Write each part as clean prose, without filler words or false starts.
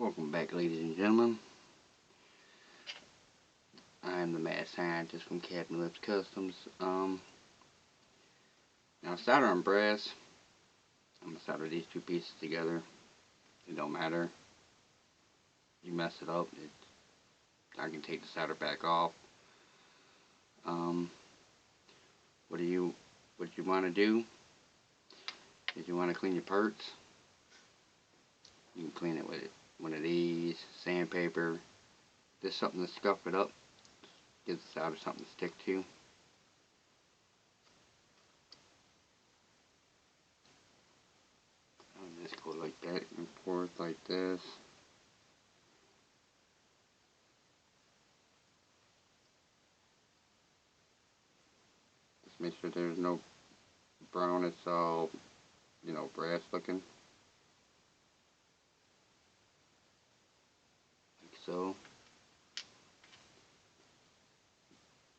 Welcome back, ladies and gentlemen. I'm the mad scientist from Captain Lips Customs. Now solder on brass. I'm gonna solder these two pieces together. It don't matter. You mess it up, I can take the solder back off. What you want to do is you want to clean your parts. You can clean it with one of these, sandpaper. There's something to scuff it up. Gives the solder something to stick to. Just go like that and forth like this. Just make sure there's no brown. It's all, brass looking. Like so.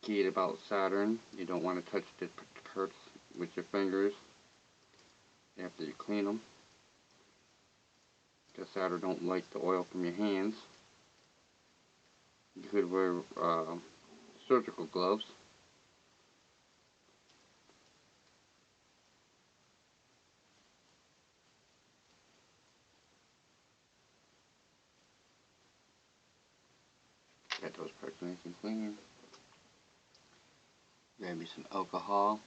Key about soldering. You don't want to touch the parts with your fingers after you clean them. The solder don't like the oil from your hands. You could wear surgical gloves. Get those parts nice and clean. Grab me some alcohol.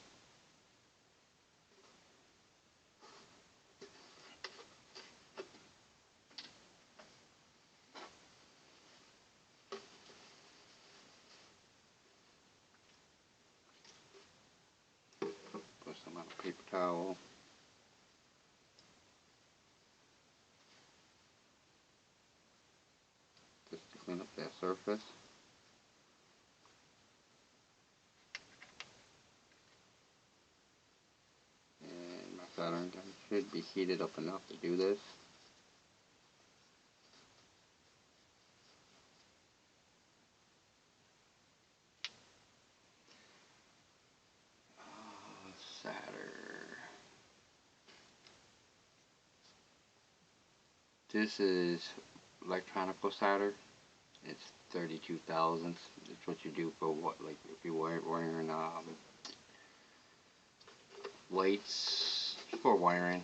Put some on a paper towel. Just to clean up that surface. And my soldering gun should be heated up enough to do this. Solder. This is electronical solder. It's 32 thousandths. It's what you do for what, like if you're wearing lights for wiring.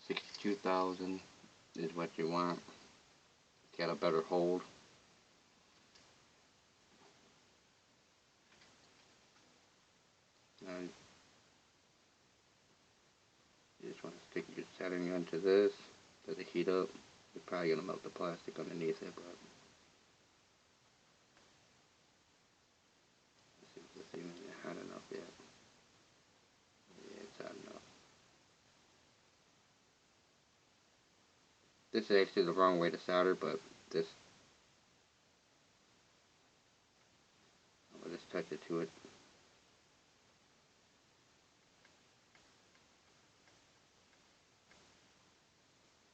62,000 is what you want. Get a better hold. You just want to stick your soldering gun to this. Does it heat up? You're probably gonna melt the plastic underneath it, but let's see if this even hot enough yet. Yeah, it's hot enough. This is actually the wrong way to solder, but this, I'll just touch it to it.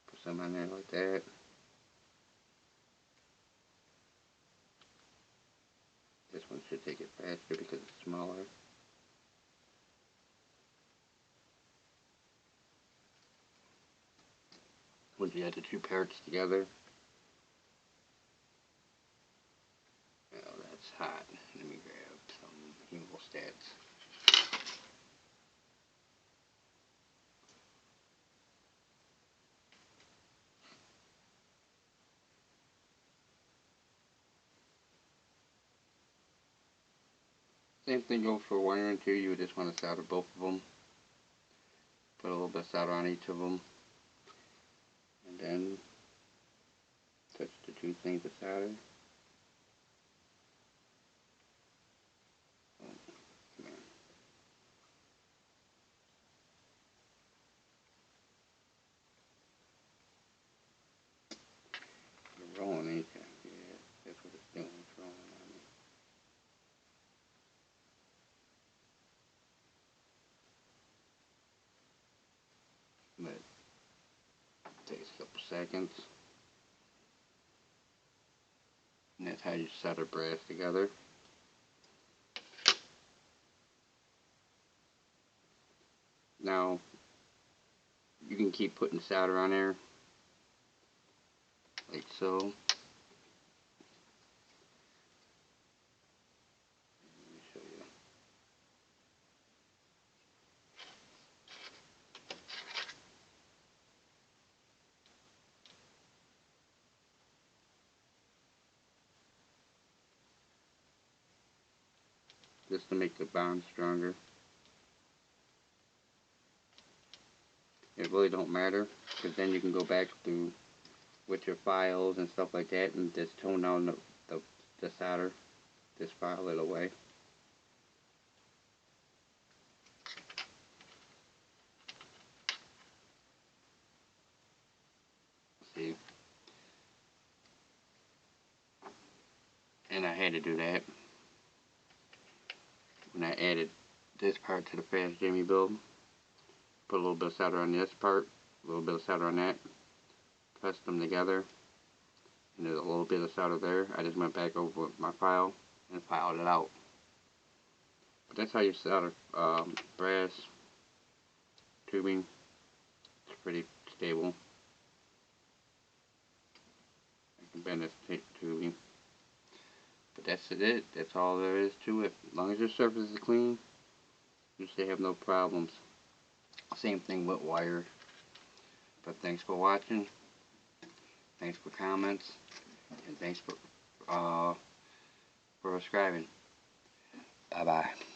Put some on there like that. This one should take it faster because it's smaller. Once you add the two parts together, oh, that's hot. Let me grab some hemostats. Same thing goes for wiring too. You would just want to solder both of them. Put a little bit of solder on each of them. And then touch the two things of solder. Oh, come on. You're rolling, ain't you? Yeah, that's what it's doing. It's rolling on me. But it takes a couple seconds. And that's how you solder brass together. Now, you can keep putting solder on there like so. Let me show you. Just to make the bond stronger. It really don't matter, because then you can go back through with your files and stuff like that and just tone down the solder. Just file it away. See? And I had to do that when I added this part to the Fast Jimmy build. Put a little bit of solder on this part, a little bit of solder on that, pressed them together, and there's a little bit of solder there. I just went back over with my file and filed it out. But that's how you solder brass tubing. It's pretty stable. I can bend this tubing. But that's it. That's all there is to it. As long as your surface is clean, you should have no problems. Same thing with wire. But thanks for watching. Thanks for comments. And thanks for subscribing. Bye-bye.